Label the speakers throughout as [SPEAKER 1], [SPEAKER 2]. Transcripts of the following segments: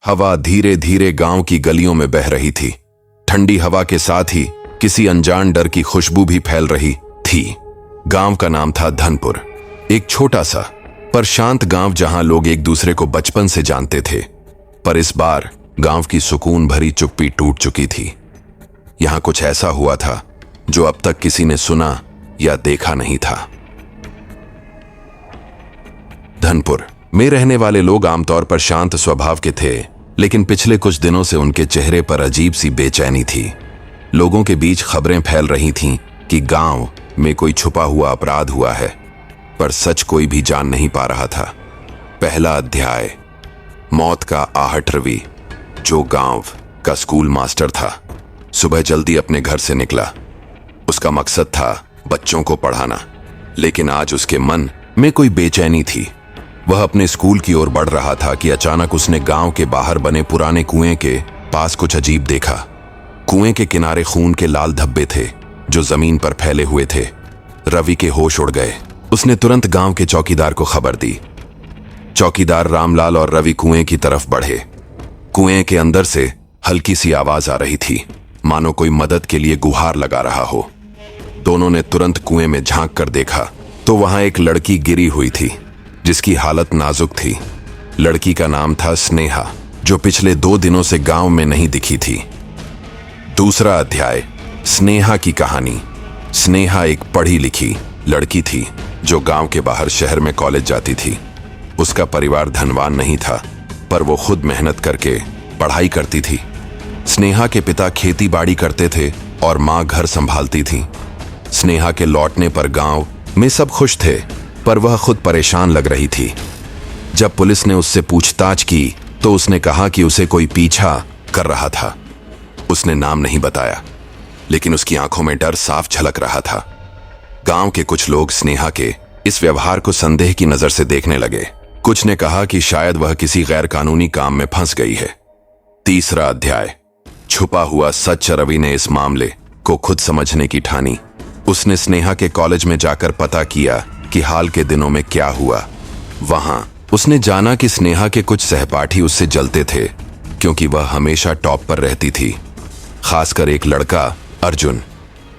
[SPEAKER 1] हवा धीरे धीरे गांव की गलियों में बह रही थी। ठंडी हवा के साथ ही किसी अनजान डर की खुशबू भी फैल रही थी। गांव का नाम था धनपुर, एक छोटा सा पर शांत गांव जहां लोग एक दूसरे को बचपन से जानते थे। पर इस बार गांव की सुकून भरी चुप्पी टूट चुकी थी। यहां कुछ ऐसा हुआ था जो अब तक किसी ने सुना या देखा नहीं था। धनपुर में रहने वाले लोग आमतौर पर शांत स्वभाव के थे, लेकिन पिछले कुछ दिनों से उनके चेहरे पर अजीब सी बेचैनी थी। लोगों के बीच खबरें फैल रही थीं कि गांव में कोई छुपा हुआ अपराध हुआ है, पर सच कोई भी जान नहीं पा रहा था। पहला अध्याय। मौत का आहट। रवि, जो गांव का स्कूल मास्टर था, सुबह जल्दी अपने घर से निकला। उसका मकसद था बच्चों को पढ़ाना, लेकिन आज उसके मन में कोई बेचैनी थी। वह अपने स्कूल की ओर बढ़ रहा था कि अचानक उसने गांव के बाहर बने पुराने कुएं के पास कुछ अजीब देखा। कुएं के किनारे खून के लाल धब्बे थे जो जमीन पर फैले हुए थे। रवि के होश उड़ गए। उसने तुरंत गांव के चौकीदार को खबर दी। चौकीदार रामलाल और रवि कुएं की तरफ बढ़े। कुएं के अंदर से हल्की सी आवाज आ रही थी, मानो कोई मदद के लिए गुहार लगा रहा हो। दोनों ने तुरंत कुएं में झांक कर देखा तो वहां एक लड़की गिरी हुई थी, जिसकी हालत नाजुक थी। लड़की का नाम था स्नेहा, जो पिछले 2 दिनों से गांव में नहीं दिखी थी। दूसरा अध्याय। स्नेहा की कहानी। स्नेहा एक पढ़ी लिखी लड़की थी जो गांव के बाहर शहर में कॉलेज जाती थी। उसका परिवार धनवान नहीं था, पर वो खुद मेहनत करके पढ़ाई करती थी। स्नेहा के पिता खेती बाड़ी करते थे और माँ घर संभालती थी। स्नेहा के लौटने पर गांव में सब खुश थे, पर वह खुद परेशान लग रही थी। जब पुलिस ने उससे पूछताछ की तो उसने कहा कि उसे कोई पीछा कर रहा था। उसने नाम नहीं बताया, लेकिन उसकी आंखों में डर साफ झलक रहा था। गांव के कुछ लोग स्नेहा के इस व्यवहार को संदेह की नजर से देखने लगे। कुछ ने कहा कि शायद वह किसी गैर कानूनी काम में फंस गई है। तीसरा अध्याय। छुपा हुआ सच। रवि ने इस मामले को खुद समझने की ठानी। उसने स्नेहा के कॉलेज में जाकर पता किया कि हाल के दिनों में क्या हुआ। वहां उसने जाना कि स्नेहा के कुछ सहपाठी उससे जलते थे, क्योंकि वह हमेशा टॉप पर रहती थी। खासकर एक लड़का अर्जुन,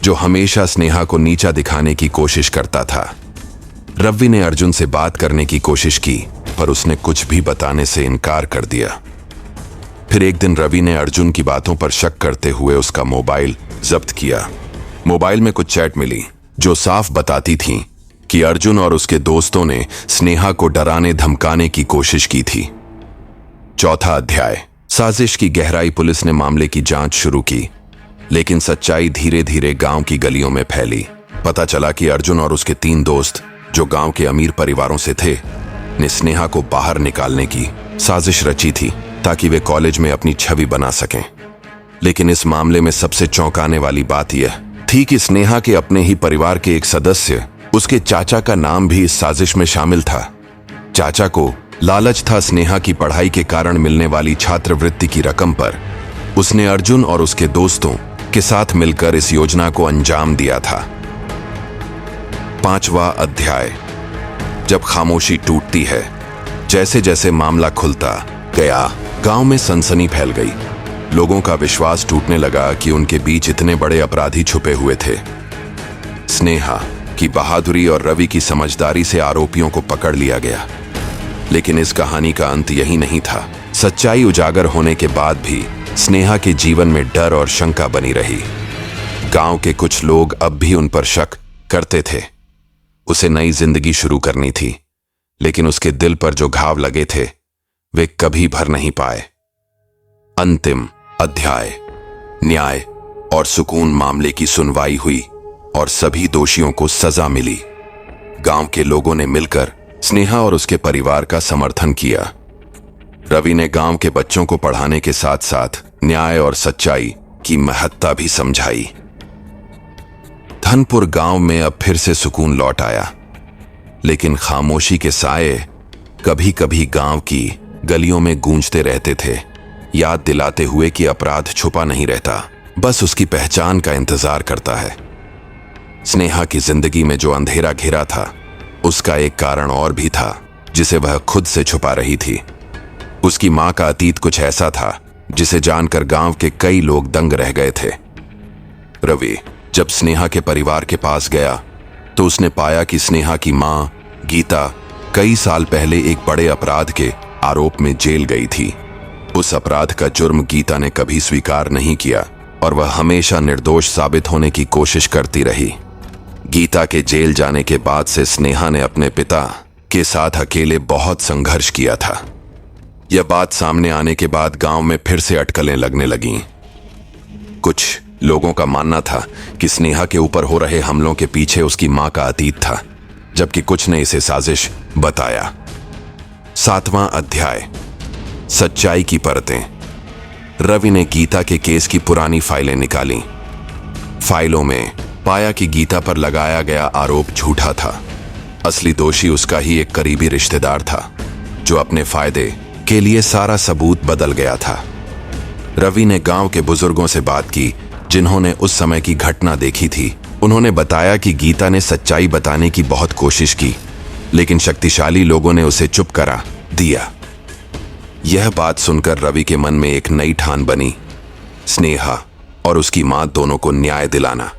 [SPEAKER 1] जो हमेशा स्नेहा को नीचा दिखाने की कोशिश करता था। रवि ने अर्जुन से बात करने की कोशिश की, पर उसने कुछ भी बताने से इनकार कर दिया। फिर एक दिन रवि ने अर्जुन की बातों पर शक करते हुए उसका मोबाइल जब्त किया। मोबाइल में कुछ चैट मिली जो साफ बताती थीं कि अर्जुन और उसके दोस्तों ने स्नेहा को डराने धमकाने की कोशिश की थी। चौथा अध्याय। साजिश की गहराई। पुलिस ने मामले की जांच शुरू की, लेकिन सच्चाई धीरे धीरे गांव की गलियों में फैली। पता चला कि अर्जुन और उसके 3 दोस्त, जो गांव के अमीर परिवारों से थे, ने स्नेहा को बाहर निकालने की साजिश रची थी ताकि वे कॉलेज में अपनी छवि बना सकें। लेकिन इस मामले में सबसे चौंकाने वाली बात यह थी कि स्नेहा के अपने ही परिवार के एक सदस्य, उसके चाचा का नाम भी इस साजिश में शामिल था। चाचा को लालच था स्नेहा की पढ़ाई के कारण मिलने वाली छात्रवृत्ति की रकम पर। उसने अर्जुन और उसके दोस्तों के साथ मिलकर इस योजना को अंजाम दिया था। 5वां अध्याय। जब खामोशी टूटती है। जैसे जैसे मामला खुलता गया, गांव में सनसनी फैल गई। लोगों का विश्वास टूटने लगा कि उनके बीच इतने बड़े अपराधी छुपे हुए थे। स्नेहा की बहादुरी और रवि की समझदारी से आरोपियों को पकड़ लिया गया। लेकिन इस कहानी का अंत यही नहीं था। सच्चाई उजागर होने के बाद भी स्नेहा के जीवन में डर और शंका बनी रही। गांव के कुछ लोग अब भी उन पर शक करते थे। उसे नई जिंदगी शुरू करनी थी, लेकिन उसके दिल पर जो घाव लगे थे वे कभी भर नहीं पाए। अंतिम अध्याय। न्याय और सुकून। मामले की सुनवाई हुई और सभी दोषियों को सजा मिली। गांव के लोगों ने मिलकर स्नेहा और उसके परिवार का समर्थन किया। रवि ने गांव के बच्चों को पढ़ाने के साथ साथ न्याय और सच्चाई की महत्ता भी समझाई। धनपुर गांव में अब फिर से सुकून लौट आया, लेकिन खामोशी के साये कभी कभी गांव की गलियों में गूंजते रहते थे, याद दिलाते हुए कि अपराध छुपा नहीं रहता, बस उसकी पहचान का इंतजार करता है। स्नेहा की जिंदगी में जो अंधेरा घिरा था, उसका एक कारण और भी था जिसे वह खुद से छुपा रही थी। उसकी मां का अतीत कुछ ऐसा था जिसे जानकर गांव के कई लोग दंग रह गए थे। रवि जब स्नेहा के परिवार के पास गया तो उसने पाया कि स्नेहा की मां गीता कई साल पहले एक बड़े अपराध के आरोप में जेल गई थी। उस अपराध का जुर्म गीता ने कभी स्वीकार नहीं किया और वह हमेशा निर्दोष साबित होने की कोशिश करती रही। गीता के जेल जाने के बाद से स्नेहा ने अपने पिता के साथ अकेले बहुत संघर्ष किया था। यह बात सामने आने के बाद गांव में फिर से अटकलें लगने लगीं। कुछ लोगों का मानना था कि स्नेहा के ऊपर हो रहे हमलों के पीछे उसकी मां का अतीत था, जबकि कुछ ने इसे साजिश बताया। 7वां अध्याय, सच्चाई की परतें। रवि ने गीता के केस की पुरानी फाइलें निकाली। फाइलों में पाया कि गीता पर लगाया गया आरोप झूठा था। असली दोषी उसका ही एक करीबी रिश्तेदार था, जो अपने फायदे के लिए सारा सबूत बदल गया था। रवि ने गांव के बुजुर्गों से बात की जिन्होंने उस समय की घटना देखी थी। उन्होंने बताया कि गीता ने सच्चाई बताने की बहुत कोशिश की, लेकिन शक्तिशाली लोगों ने उसे चुप करा दिया। यह बात सुनकर रवि के मन में एक नई ठान बनी, स्नेहा और उसकी मां दोनों को न्याय दिलाना।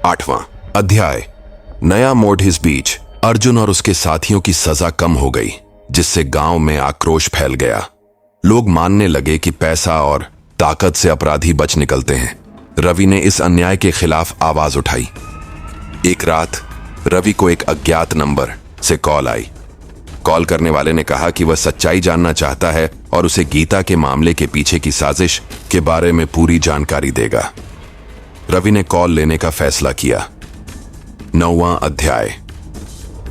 [SPEAKER 1] 8वां अध्याय, नया मोड़। इस बीच अर्जुन और उसके साथियों की सजा कम हो गई, जिससे गांव में आक्रोश फैल गया। लोग मानने लगे कि पैसा और ताकत से अपराधी बच निकलते हैं। रवि ने इस अन्याय के खिलाफ आवाज उठाई। एक रात रवि को एक अज्ञात नंबर से कॉल आई। कॉल करने वाले ने कहा कि वह सच्चाई जानना चाहता है और उसे गीता के मामले के पीछे की साजिश के बारे में पूरी जानकारी देगा। रवि ने कॉल लेने का फैसला किया। 9वां अध्याय,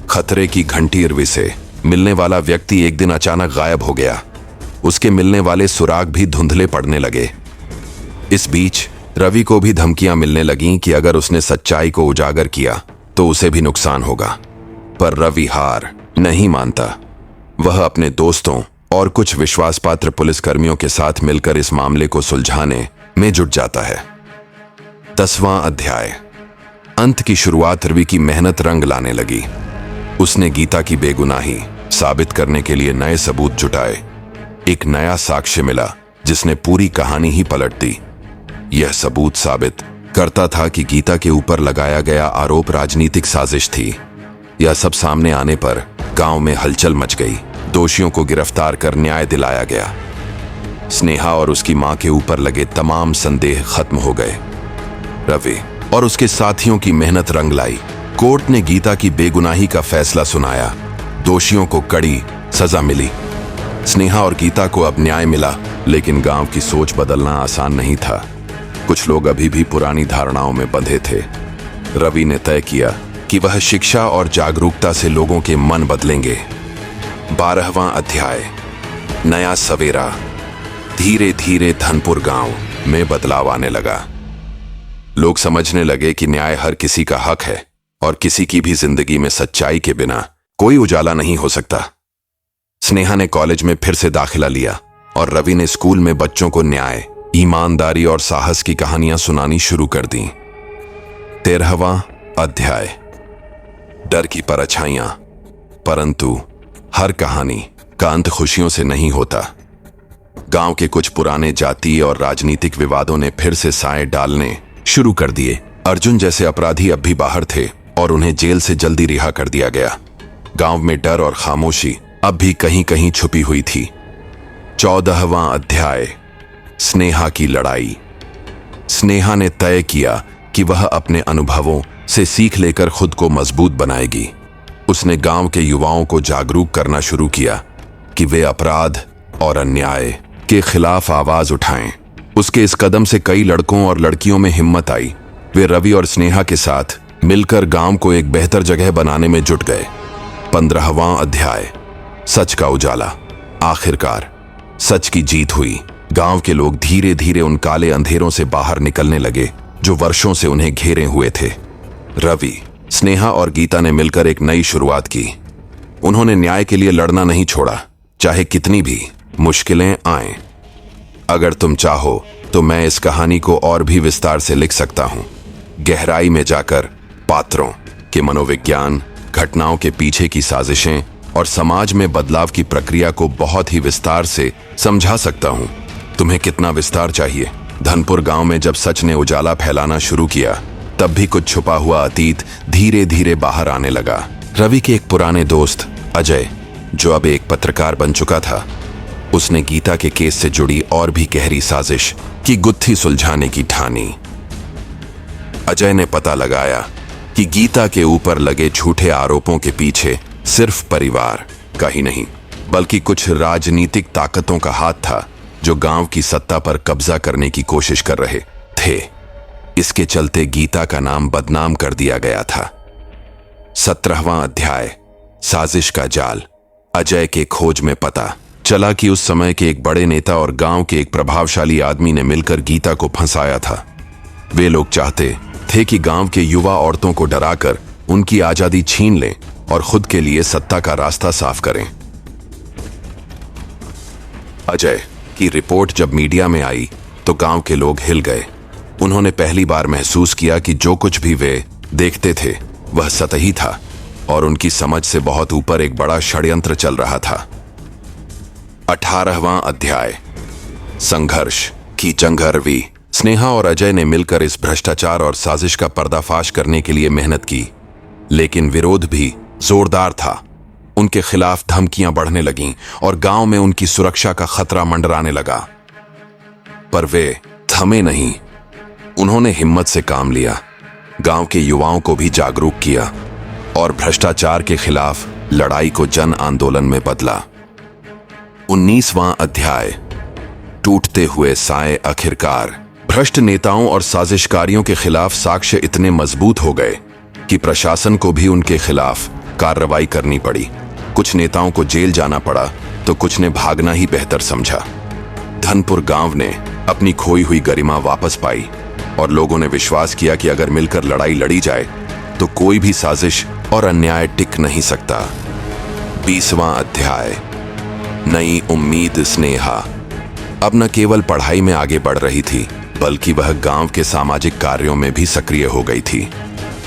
[SPEAKER 1] खतरे की घंटी। रवि से मिलने वाला व्यक्ति एक दिन अचानक गायब हो गया। उसके मिलने वाले सुराग भी धुंधले पड़ने लगे। इस बीच रवि को भी धमकियां मिलने लगीं कि अगर उसने सच्चाई को उजागर किया तो उसे भी नुकसान होगा। पर रवि हार नहीं मानता। वह अपने दोस्तों और कुछ विश्वासपात्र पुलिसकर्मियों के साथ मिलकर इस मामले को सुलझाने में जुट जाता है। 10वां अध्याय, अंत की शुरुआत। रवि की मेहनत रंग लाने लगी। उसने गीता की बेगुनाही साबित करने के लिए नए सबूत जुटाए। एक नया साक्ष्य मिला जिसने पूरी कहानी ही पलट दी। यह सबूत साबित करता था कि गीता के ऊपर लगाया गया आरोप राजनीतिक साजिश थी। यह सब सामने आने पर गांव में हलचल मच गई। दोषियों को गिरफ्तार कर न्याय दिलाया गया। स्नेहा और उसकी मां के ऊपर लगे तमाम संदेह खत्म हो गए। रवि और उसके साथियों की मेहनत रंग लाई। कोर्ट ने गीता की बेगुनाही का फैसला सुनाया। दोषियों को कड़ी सजा मिली। स्नेहा और गीता को अब न्याय मिला, लेकिन गांव की सोच बदलना आसान नहीं था। कुछ लोग अभी भी पुरानी धारणाओं में बंधे थे। रवि ने तय किया कि वह शिक्षा और जागरूकता से लोगों के मन बदलेंगे। 12वां अध्याय, नया सवेरा। धीरे धीरे धनपुर गांव में बदलाव आने लगा। लोग समझने लगे कि न्याय हर किसी का हक है और किसी की भी जिंदगी में सच्चाई के बिना कोई उजाला नहीं हो सकता। स्नेहा ने कॉलेज में फिर से दाखिला लिया और रवि ने स्कूल में बच्चों को न्याय, ईमानदारी और साहस की कहानियां सुनानी शुरू कर दी। 13वां अध्याय, डर की परछाइयां। परंतु हर कहानी का अंत खुशियों से नहीं होता। गांव के कुछ पुराने जातीय और राजनीतिक विवादों ने फिर से साए डालने शुरू कर दिए। अर्जुन जैसे अपराधी अब भी बाहर थे और उन्हें जेल से जल्दी रिहा कर दिया गया। गांव में डर और खामोशी अब भी कहीं कहीं छुपी हुई थी। 14वां अध्याय, स्नेहा की लड़ाई। स्नेहा ने तय किया कि वह अपने अनुभवों से सीख लेकर खुद को मजबूत बनाएगी। उसने गांव के युवाओं को जागरूक करना शुरू किया कि वे अपराध और अन्याय के खिलाफ आवाज उठाएं। उसके इस कदम से कई लड़कों और लड़कियों में हिम्मत आई। वे रवि और स्नेहा के साथ मिलकर गांव को एक बेहतर जगह बनाने में जुट गए। 15वां अध्याय, सच का उजाला। आखिरकार सच की जीत हुई। गांव के लोग धीरे धीरे उन काले अंधेरों से बाहर निकलने लगे जो वर्षों से उन्हें घेरे हुए थे। रवि, स्नेहा और गीता ने मिलकर एक नई शुरुआत की। उन्होंने न्याय के लिए लड़ना नहीं छोड़ा, चाहे कितनी भी मुश्किलें आएं। अगर तुम चाहो तो मैं इस कहानी को और भी विस्तार से लिख सकता हूं, गहराई में जाकर पात्रों के मनोविज्ञान, घटनाओं के पीछे की साजिशें और समाज में बदलाव की प्रक्रिया को बहुत ही विस्तार से समझा सकता हूँ। तुम्हें कितना विस्तार चाहिए? धनपुर गांव में जब सच ने उजाला फैलाना शुरू किया, तब भी कुछ छुपा हुआ अतीत धीरे धीरे बाहर आने लगा। रवि के एक पुराने दोस्त अजय, जो अब एक पत्रकार बन चुका था, उसने गीता के केस से जुड़ी और भी गहरी साजिश की गुत्थी सुलझाने की ठानी। अजय ने पता लगाया कि गीता के ऊपर लगे झूठे आरोपों के पीछे सिर्फ परिवार का ही नहीं, बल्कि कुछ राजनीतिक ताकतों का हाथ था जो गांव की सत्ता पर कब्जा करने की कोशिश कर रहे थे। इसके चलते गीता का नाम बदनाम कर दिया गया था। 17वां अध्याय, साजिश का जाल। अजय के खोज में पता चला कि उस समय के एक बड़े नेता और गांव के एक प्रभावशाली आदमी ने मिलकर गीता को फंसाया था। वे लोग चाहते थे कि गांव के युवा औरतों को डराकर उनकी आजादी छीन लें और खुद के लिए सत्ता का रास्ता साफ करें। अजय की रिपोर्ट जब मीडिया में आई तो गांव के लोग हिल गए। उन्होंने पहली बार महसूस किया कि जो कुछ भी वे देखते थे वह सतही था और उनकी समझ से बहुत ऊपर एक बड़ा षड्यंत्र चल रहा था। 18वां अध्याय, संघर्ष की जंघरवी। स्नेहा और अजय ने मिलकर इस भ्रष्टाचार और साजिश का पर्दाफाश करने के लिए मेहनत की, लेकिन विरोध भी जोरदार था। उनके खिलाफ धमकियां बढ़ने लगीं और गांव में उनकी सुरक्षा का खतरा मंडराने लगा। पर वे थमे नहीं। उन्होंने हिम्मत से काम लिया, गांव के युवाओं को भी जागरूक किया और भ्रष्टाचार के खिलाफ लड़ाई को जन आंदोलन में बदला। 19वां अध्याय, टूटते हुए साए। आखिरकार भ्रष्ट नेताओं और साजिशकारियों के खिलाफ साक्ष्य इतने मजबूत हो गए कि प्रशासन को भी उनके खिलाफ कार्रवाई करनी पड़ी। कुछ नेताओं को जेल जाना पड़ा तो कुछ ने भागना ही बेहतर समझा। धनपुर गांव ने अपनी खोई हुई गरिमा वापस पाई और लोगों ने विश्वास किया कि अगर मिलकर लड़ाई लड़ी जाए तो कोई भी साजिश और अन्याय टिक नहीं सकता। 20वां अध्याय, नई उम्मीद। स्नेहा अब न केवल पढ़ाई में आगे बढ़ रही थी, बल्कि वह गांव के सामाजिक कार्यों में भी सक्रिय हो गई थी।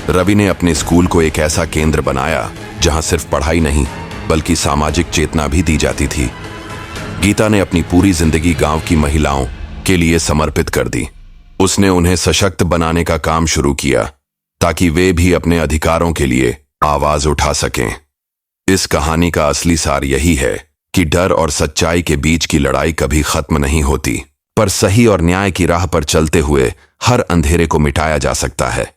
[SPEAKER 1] रवि ने अपने स्कूल को एक ऐसा केंद्र बनाया जहां सिर्फ पढ़ाई नहीं बल्कि सामाजिक चेतना भी दी जाती थी। गीता ने अपनी पूरी जिंदगी गांव की महिलाओं के लिए समर्पित कर दी। उसने उन्हें सशक्त बनाने का काम शुरू किया ताकि वे भी अपने अधिकारों के लिए आवाज उठा सकें। इस कहानी का असली सार यही है कि डर और सच्चाई के बीच की लड़ाई कभी खत्म नहीं होती, पर सही और न्याय की राह पर चलते हुए हर अंधेरे को मिटाया जा सकता है।